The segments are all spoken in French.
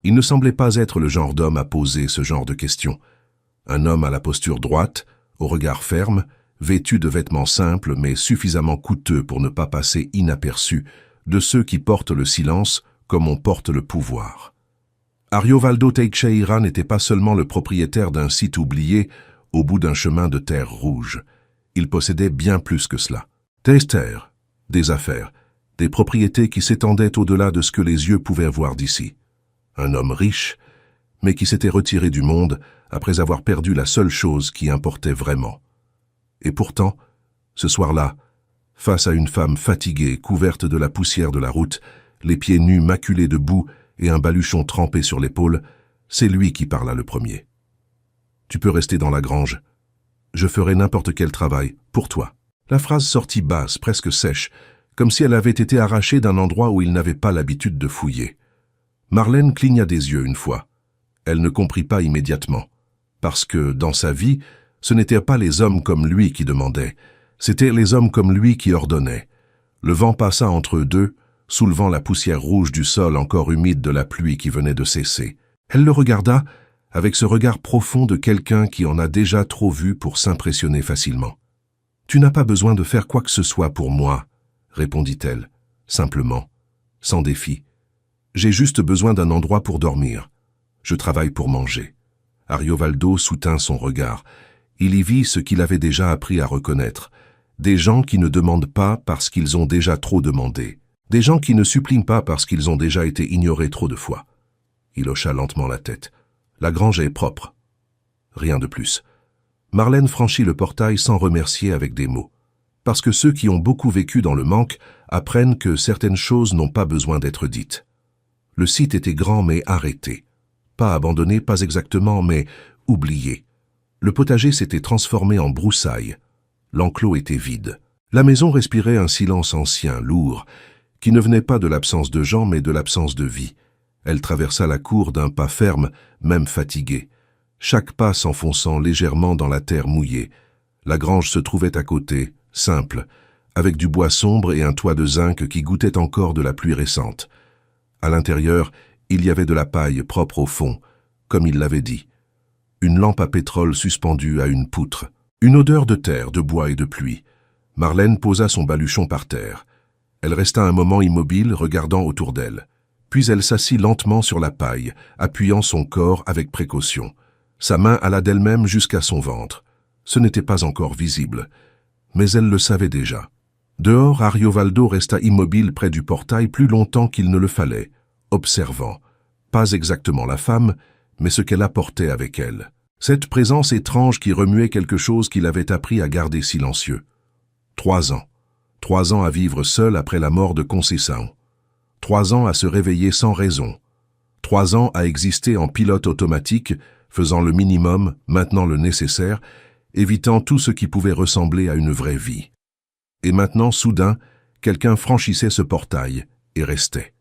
Il ne semblait pas être le genre d'homme à poser ce genre de questions. Un homme à la posture droite, au regard ferme, vêtu de vêtements simples mais suffisamment coûteux pour ne pas passer inaperçu de ceux qui portent le silence comme on porte le pouvoir. Ariovaldo Teixeira n'était pas seulement le propriétaire d'un site oublié au bout d'un chemin de terre rouge. Il possédait bien plus que cela. Des terres, des affaires, des propriétés qui s'étendaient au-delà de ce que les yeux pouvaient voir d'ici. Un homme riche, mais qui s'était retiré du monde après avoir perdu la seule chose qui importait vraiment. Et pourtant, ce soir-là, face à une femme fatiguée, couverte de la poussière de la route, les pieds nus maculés de boue et un baluchon trempé sur l'épaule, c'est lui qui parla le premier. « Tu peux rester dans la grange. Je ferai n'importe quel travail, pour toi. » La phrase sortit basse, presque sèche, comme si elle avait été arrachée d'un endroit où il n'avait pas l'habitude de fouiller. Marlène cligna des yeux une fois. Elle ne comprit pas immédiatement, parce que, dans sa vie, ce n'étaient pas les hommes comme lui qui demandaient, c'étaient les hommes comme lui qui ordonnaient. Le vent passa entre eux deux, soulevant la poussière rouge du sol encore humide de la pluie qui venait de cesser. Elle le regarda avec ce regard profond de quelqu'un qui en a déjà trop vu pour s'impressionner facilement. « Tu n'as pas besoin de faire quoi que ce soit pour moi, » répondit-elle, simplement, sans défi. « J'ai juste besoin d'un endroit pour dormir. Je travaille pour manger. » Ariovaldo soutint son regard. Il y vit ce qu'il avait déjà appris à reconnaître. Des gens qui ne demandent pas parce qu'ils ont déjà trop demandé. Des gens qui ne supplient pas parce qu'ils ont déjà été ignorés trop de fois. Il hocha lentement la tête. La grange est propre. Rien de plus. Marlène franchit le portail sans remercier avec des mots. Parce que ceux qui ont beaucoup vécu dans le manque apprennent que certaines choses n'ont pas besoin d'être dites. Le site était grand mais arrêté. Pas abandonné, pas exactement, mais oublié. Le potager s'était transformé en broussailles. L'enclos était vide. La maison respirait un silence ancien, lourd, qui ne venait pas de l'absence de gens, mais de l'absence de vie. Elle traversa la cour d'un pas ferme, même fatigué. Chaque pas s'enfonçant légèrement dans la terre mouillée. La grange se trouvait à côté, simple, avec du bois sombre et un toit de zinc qui goûtait encore de la pluie récente. À l'intérieur, il y avait de la paille propre au fond, comme il l'avait dit. Une lampe à pétrole suspendue à une poutre. Une odeur de terre, de bois et de pluie. Marlène posa son baluchon par terre. Elle resta un moment immobile, regardant autour d'elle. Puis elle s'assit lentement sur la paille, appuyant son corps avec précaution. Sa main alla d'elle-même jusqu'à son ventre. Ce n'était pas encore visible, mais elle le savait déjà. Dehors, Ariovaldo resta immobile près du portail plus longtemps qu'il ne le fallait, observant, pas exactement la femme, mais ce qu'elle apportait avec elle. Cette présence étrange qui remuait quelque chose qu'il avait appris à garder silencieux. 3 ans. 3 ans à vivre seul après la mort de Conceição. 3 ans à se réveiller sans raison. 3 ans à exister en pilote automatique, faisant le minimum, maintenant le nécessaire, évitant tout ce qui pouvait ressembler à une vraie vie. Et maintenant, soudain, quelqu'un franchissait ce portail et restait.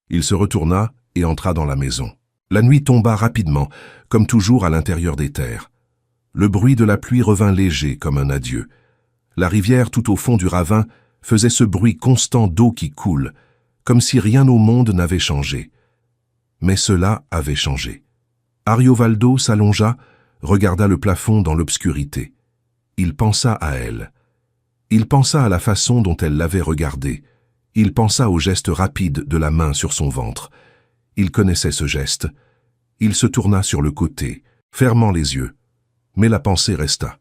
Il se retourna et entra dans la maison. La nuit tomba rapidement, comme toujours à l'intérieur des terres. Le bruit de la pluie revint léger comme un adieu. La rivière tout au fond du ravin faisait ce bruit constant d'eau qui coule, comme si rien au monde n'avait changé. Mais cela avait changé. Ariovaldo s'allongea, regarda le plafond dans l'obscurité. Il pensa à elle. Il pensa à la façon dont elle l'avait regardé. Il pensa au geste rapide de la main sur son ventre. Il connaissait ce geste. Il se tourna sur le côté, fermant les yeux. Mais la pensée resta.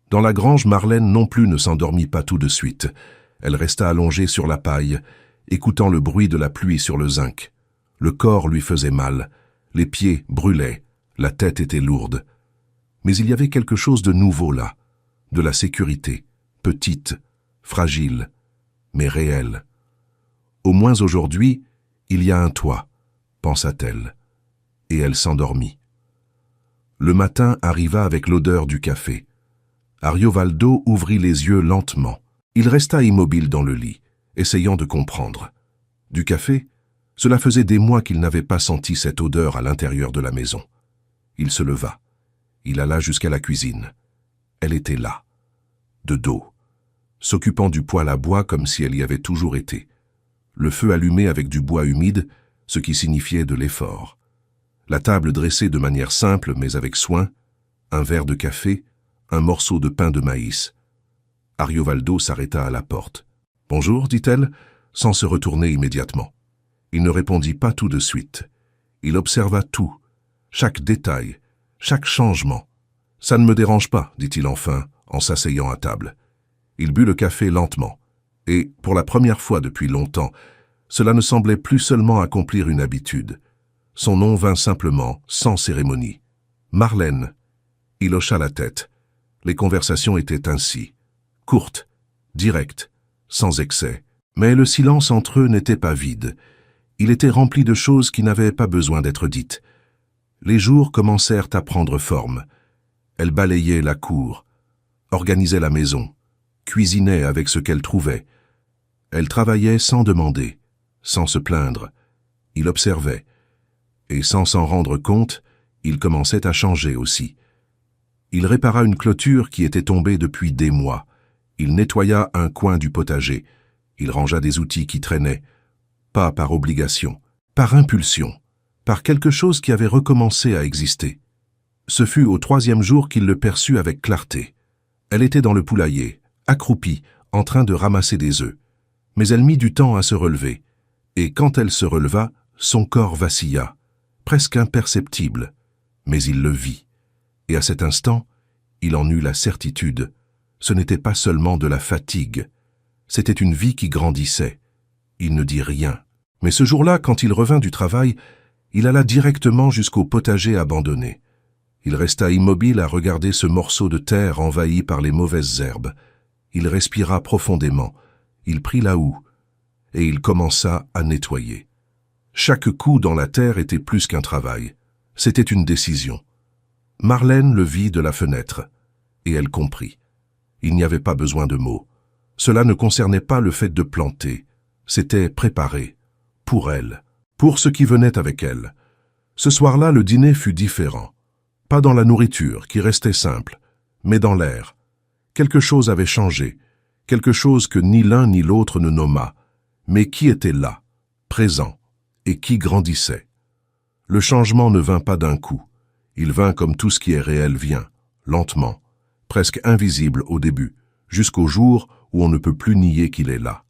Dans la grange, Marlène non plus ne s'endormit pas tout de suite. Elle resta allongée sur la paille, écoutant le bruit de la pluie sur le zinc. Le corps lui faisait mal, les pieds brûlaient, la tête était lourde. Mais il y avait quelque chose de nouveau là, de la sécurité, petite, fragile, mais réelle. Au moins aujourd'hui, il y a un toit, pensa-t-elle, et elle s'endormit. Le matin arriva avec l'odeur du café. Ariovaldo ouvrit les yeux lentement. Il resta immobile dans le lit, essayant de comprendre. Du café? Cela faisait des mois qu'il n'avait pas senti cette odeur à l'intérieur de la maison. Il se leva. Il alla jusqu'à la cuisine. Elle était là, de dos, s'occupant du poêle à bois comme si elle y avait toujours été. Le feu allumé avec du bois humide, ce qui signifiait de l'effort. La table dressée de manière simple mais avec soin, un verre de café, un morceau de pain de maïs. Ariovaldo s'arrêta à la porte. « Bonjour, dit-elle, sans se retourner immédiatement. Il ne répondit pas tout de suite. Il observa tout, chaque détail, chaque changement. « Ça ne me dérange pas, dit-il enfin, en s'asseyant à table. Il but le café lentement, et, pour la première fois depuis longtemps, cela ne semblait plus seulement accomplir une habitude. Son nom vint simplement, sans cérémonie. Marlène. Il hocha la tête. Les conversations étaient ainsi, courtes, directes, sans excès. Mais le silence entre eux n'était pas vide. Il était rempli de choses qui n'avaient pas besoin d'être dites. Les jours commencèrent à prendre forme. Elle balayait la cour, organisait la maison, cuisinait avec ce qu'elle trouvait. Elle travaillait sans demander, sans se plaindre. Il observait. Et sans s'en rendre compte, il commençait à changer aussi. Il répara une clôture qui était tombée depuis des mois. Il nettoya un coin du potager. Il rangea des outils qui traînaient. Pas par obligation, par impulsion, par quelque chose qui avait recommencé à exister. Ce fut au 3e jour qu'il le perçut avec clarté. Elle était dans le poulailler, accroupie, en train de ramasser des œufs. Mais elle mit du temps à se relever. Et quand elle se releva, son corps vacilla, presque imperceptible. Mais il le vit. Et à cet instant, il en eut la certitude. Ce n'était pas seulement de la fatigue. C'était une vie qui grandissait. Il ne dit rien. Mais ce jour-là, quand il revint du travail, il alla directement jusqu'au potager abandonné. Il resta immobile à regarder ce morceau de terre envahi par les mauvaises herbes. Il respira profondément. Il prit la houe. Et il commença à nettoyer. Chaque coup dans la terre était plus qu'un travail. C'était une décision. Marlène le vit de la fenêtre. Et elle comprit. Il n'y avait pas besoin de mots. Cela ne concernait pas le fait de planter. C'était préparé. Pour elle. Pour ce qui venait avec elle. Ce soir-là, le dîner fut différent. Pas dans la nourriture, qui restait simple, mais dans l'air. Quelque chose avait changé. Quelque chose que ni l'un ni l'autre ne nomma. Mais qui était là, présent, et qui grandissait. Le changement ne vint pas d'un coup. Il vint comme tout ce qui est réel vient, lentement, presque invisible au début, jusqu'au jour où on ne peut plus nier qu'il est là.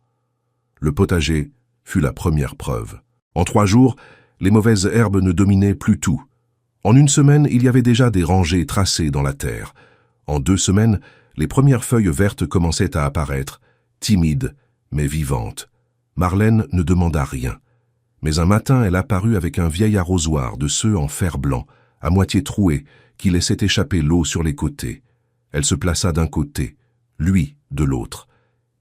Le potager fut la première preuve. En 3 jours, les mauvaises herbes ne dominaient plus tout. En 1 semaine, il y avait déjà des rangées tracées dans la terre. En 2 semaines, les premières feuilles vertes commençaient à apparaître, timides, mais vivantes. Marlène ne demanda rien. Mais un matin, elle apparut avec un vieil arrosoir de ceux en fer blanc, à moitié troué, qui laissait échapper l'eau sur les côtés. Elle se plaça d'un côté, lui de l'autre,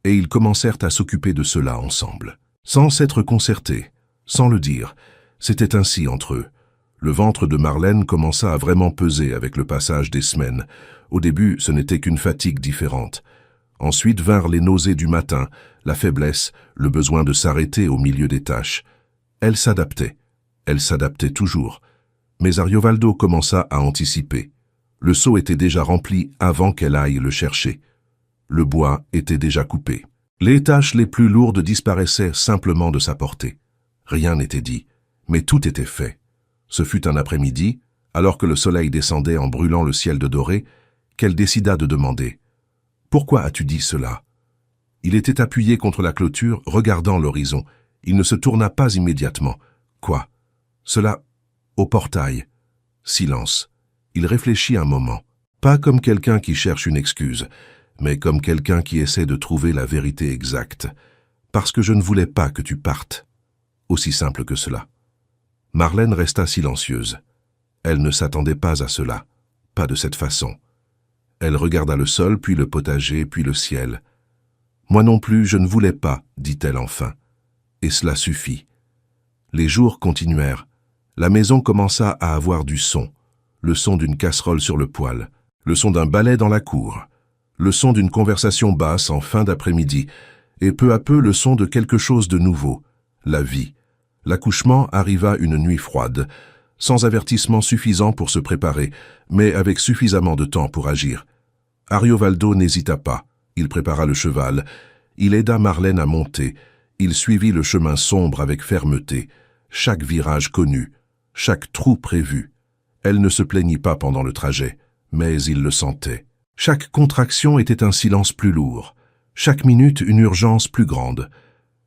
et ils commencèrent à s'occuper de cela ensemble. Sans s'être concertés, sans le dire, c'était ainsi entre eux. Le ventre de Marlène commença à vraiment peser avec le passage des semaines. Au début, ce n'était qu'une fatigue différente. Ensuite vinrent les nausées du matin, la faiblesse, le besoin de s'arrêter au milieu des tâches. Elle s'adaptait toujours. Mais Ariovaldo commença à anticiper. Le seau était déjà rempli avant qu'elle aille le chercher. Le bois était déjà coupé. Les tâches les plus lourdes disparaissaient simplement de sa portée. Rien n'était dit, mais tout était fait. Ce fut un après-midi, alors que le soleil descendait en brûlant le ciel de doré, qu'elle décida de demander « Pourquoi as-tu dit cela ?» Il était appuyé contre la clôture, regardant l'horizon. Il ne se tourna pas immédiatement. « Quoi ?» ?»« Cela, au portail. » Silence. Il réfléchit un moment. Pas comme quelqu'un qui cherche une excuse, mais comme quelqu'un qui essaie de trouver la vérité exacte. « Parce que je ne voulais pas que tu partes. » Aussi simple que cela. Marlène resta silencieuse. Elle ne s'attendait pas à cela, pas de cette façon. Elle regarda le sol, puis le potager, puis le ciel. « Moi non plus, je ne voulais pas, dit-elle enfin. Et cela suffit. » Les jours continuèrent. La maison commença à avoir du son. Le son d'une casserole sur le poêle, le son d'un balai dans la cour, le son d'une conversation basse en fin d'après-midi, et peu à peu le son de quelque chose de nouveau, la vie. L'accouchement arriva une nuit froide, sans avertissement suffisant pour se préparer, mais avec suffisamment de temps pour agir. Ariovaldo n'hésita pas. Il prépara le cheval. Il aida Marlène à monter. Il suivit le chemin sombre avec fermeté, chaque virage connu. chaque trou prévu. Elle ne se plaignit pas pendant le trajet, mais il le sentait. Chaque contraction était un silence plus lourd, chaque minute une urgence plus grande.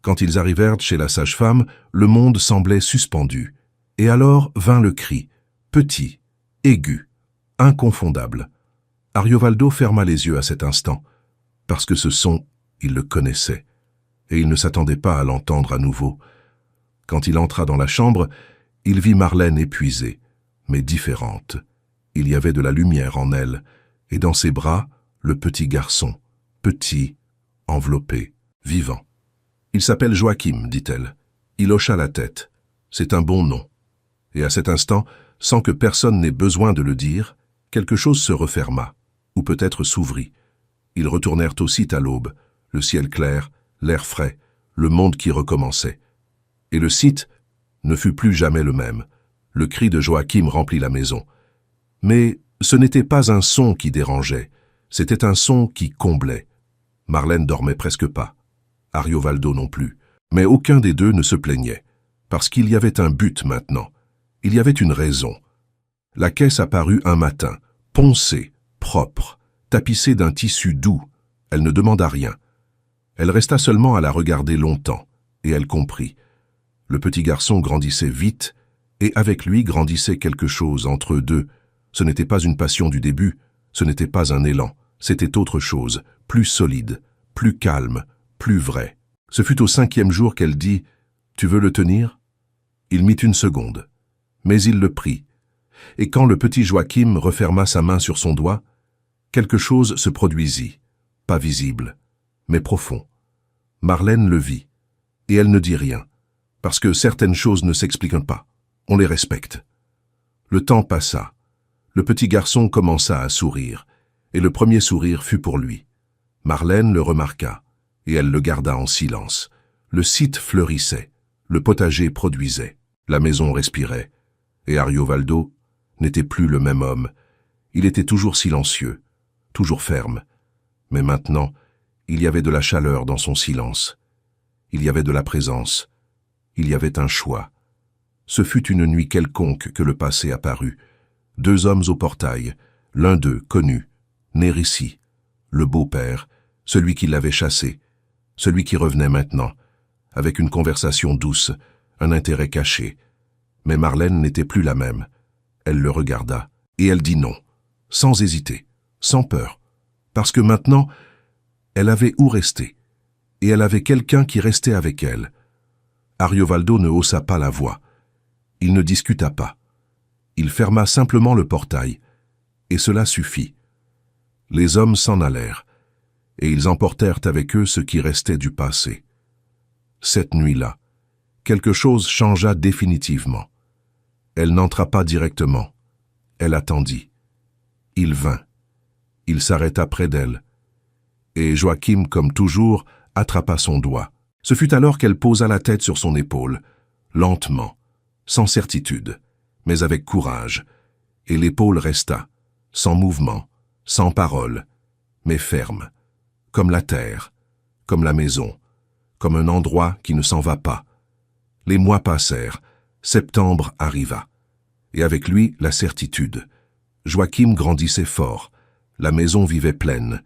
Quand ils arrivèrent chez la sage-femme, le monde semblait suspendu. Et alors vint le cri, petit, aigu, inconfondable. Ariovaldo ferma les yeux à cet instant, parce que ce son, il le connaissait, et il ne s'attendait pas à l'entendre à nouveau. Quand il entra dans la chambre, il vit Marlène épuisée, mais différente. Il y avait de la lumière en elle, et dans ses bras, le petit garçon, petit, enveloppé, vivant. « Il s'appelle Joachim, dit-elle. Il hocha la tête. C'est un bon nom. » Et à cet instant, sans que personne n'ait besoin de le dire, quelque chose se referma, ou peut-être s'ouvrit. Ils retournèrent au site à l'aube, le ciel clair, l'air frais, le monde qui recommençait. Et le site ne fut plus jamais le même. Le cri de Joachim remplit la maison. Mais ce n'était pas un son qui dérangeait, c'était un son qui comblait. Marlène dormait presque pas, Ariovaldo non plus, mais aucun des deux ne se plaignait, parce qu'il y avait un but maintenant, il y avait une raison. La caisse apparut un matin, poncée, propre, tapissée d'un tissu doux. Elle ne demanda rien. Elle resta seulement à la regarder longtemps, et elle comprit. Le petit garçon grandissait vite, et avec lui grandissait quelque chose entre eux deux. Ce n'était pas une passion du début, ce n'était pas un élan, c'était autre chose, plus solide, plus calme, plus vrai. Ce fut au 5e jour qu'elle dit « Tu veux le tenir ?» Il mit une seconde, mais il le prit. Et quand le petit Joachim referma sa main sur son doigt, quelque chose se produisit, pas visible, mais profond. Marlène le vit, et elle ne dit rien, parce que certaines choses ne s'expliquent pas, on les respecte. Le temps passa, le petit garçon commença à sourire, et le premier sourire fut pour lui. Marlène le remarqua, et elle le garda en silence. Le site fleurissait, le potager produisait, la maison respirait, et Ariovaldo n'était plus le même homme. Il était toujours silencieux, toujours ferme, mais maintenant, il y avait de la chaleur dans son silence. Il y avait de la présence. Il y avait un choix. Ce fut une nuit quelconque que le passé apparut. 2 hommes au portail, l'un d'eux connu, né ici, le beau-père, celui qui l'avait chassé, celui qui revenait maintenant, avec une conversation douce, un intérêt caché. Mais Marlène n'était plus la même. Elle le regarda, et elle dit non, sans hésiter, sans peur, parce que maintenant, elle avait où rester, et elle avait quelqu'un qui restait avec elle. Ariovaldo ne haussa pas la voix. Il ne discuta pas. Il ferma simplement le portail, et cela suffit. Les hommes s'en allèrent, et ils emportèrent avec eux ce qui restait du passé. Cette nuit-là, quelque chose changea définitivement. Elle n'entra pas directement. Elle attendit. Il vint. Il s'arrêta près d'elle. Et Joachim, comme toujours, attrapa son doigt. Ce fut alors qu'elle posa la tête sur son épaule, lentement, sans certitude, mais avec courage, et l'épaule resta, sans mouvement, sans parole, mais ferme, comme la terre, comme la maison, comme un endroit qui ne s'en va pas. Les mois passèrent, septembre arriva, et avec lui la certitude. Joachim grandissait fort, la maison vivait pleine,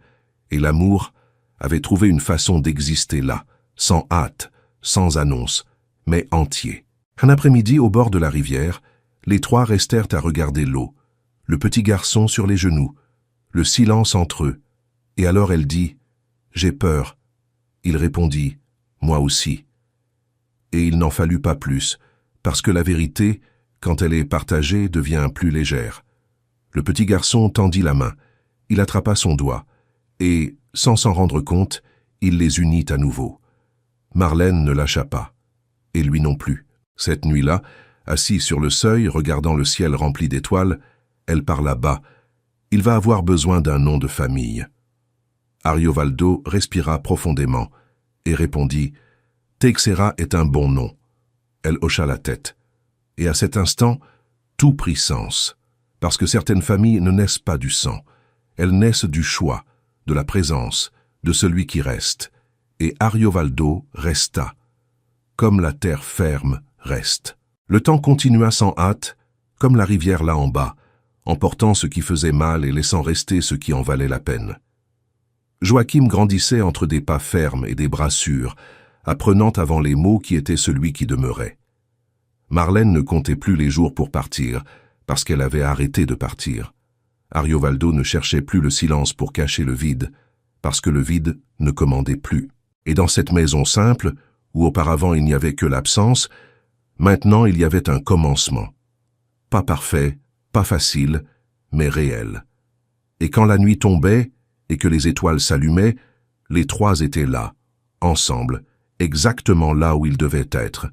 et l'amour avait trouvé une façon d'exister là, sans hâte, sans annonce, mais entier. Un après-midi, au bord de la rivière, les 3 restèrent à regarder l'eau, le petit garçon sur les genoux, le silence entre eux, et alors elle dit « J'ai peur ». Il répondit « Moi aussi ». Et il n'en fallut pas plus, parce que la vérité, quand elle est partagée, devient plus légère. Le petit garçon tendit la main, il attrapa son doigt, et, sans s'en rendre compte, il les unit à nouveau. Marlène ne lâcha pas, et lui non plus. Cette nuit-là, assise sur le seuil, regardant le ciel rempli d'étoiles, elle parla bas. Il va avoir besoin d'un nom de famille. Ariovaldo respira profondément et répondit « Teixeira est un bon nom ». Elle hocha la tête. Et à cet instant, tout prit sens, parce que certaines familles ne naissent pas du sang. Elles naissent du choix, de la présence, de celui qui reste. Et Ariovaldo resta, comme la terre ferme reste. Le temps continua sans hâte, comme la rivière là en bas, emportant ce qui faisait mal et laissant rester ce qui en valait la peine. Joachim grandissait entre des pas fermes et des bras sûrs, apprenant avant les mots qui était celui qui demeurait. Marlène ne comptait plus les jours pour partir, parce qu'elle avait arrêté de partir. Ariovaldo ne cherchait plus le silence pour cacher le vide, parce que le vide ne commandait plus. Et dans cette maison simple, où auparavant il n'y avait que l'absence, maintenant il y avait un commencement. Pas parfait, pas facile, mais réel. Et quand la nuit tombait et que les étoiles s'allumaient, les trois étaient là, ensemble, exactement là où ils devaient être,